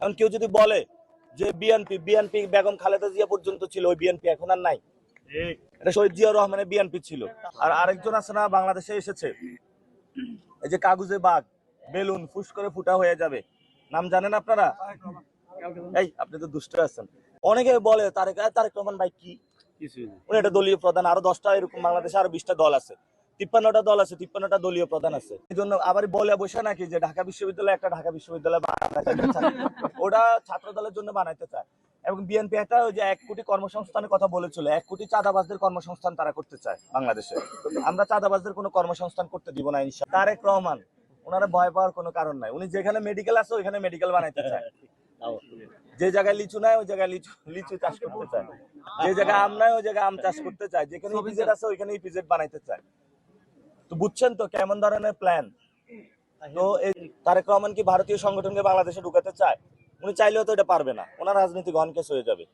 এখন কেউ যদি বলে যে বিএনপি বিএনপি বেগম খালেদা জিয়া পর্যন্ত ছিল, ওই বিএনপি এখন আর নাই। এটা শহীদ জিয়াউর রহমানের বিএনপি ছিল। আর আরেকজন আছে না, বাংলাদেশে এসেছে, এই যে কাগজে বাঘ, বেলুন ফুস করে ফুটা হয়ে যাবে, নাম জানেন আপনারা? এই আপনি তো দুষ্ট আছেন। অনেকে বলে তারেক রহমান ভাই কি, উনি একটা দলীয় প্রধান, আরো 10টা এরকম বাংলাদেশে আরো 20টা দল আছে, 53টা দল আছে, 53টা দলীয় প্রধান আছে। এই জন্য আবার বলে বসে নাকি যে ঢাকা বিশ্ববিদ্যালয় একটা ঢাকা বিশ্ববিদ্যালয় বানাইতে চায়, ওটা ছাত্র দলের জন্য বানাইতে চায়। এবং বিএনপি একটা ওই যে 1 কোটি কর্মসংস্থানের কথা বলেছিল, 1 কোটি চাঁদাবাজদের কর্মসংস্থান তারা করতে চায় বাংলাদেশে। আমরা চাঁদাবাজদের কোনো কর্মসংস্থান করতে দিব না ইনশাআল্লাহ। তারেক রহমান, ওনারা ভয় পাওয়ার কোনো কারণ নাই, উনি যেখানে মেডিকেল আছে ওইখানে মেডিকেল বানাইতে চায়। যে জায়গায় লিচু নাই ওই জায়গায় লিচু লিচু চাষ করতে চায়, যে জায়গায় আম নাই ওই জায়গায় আম চাষ করতে চায়, যেখানে ইপিজেড আছে ওইখানে ইপিজেড বানাইতে চায়। তো বুঝছেন তো কেমন ধরনের প্ল্যান। তো এই তারেক রহমান কি ভারতীয় সংগঠনকে বাংলাদেশে ঢুকাতে চায়? উনি চাইলেও তো এটা পারবে না, ওনার রাজনীতি গন কেস হয়ে যাবে।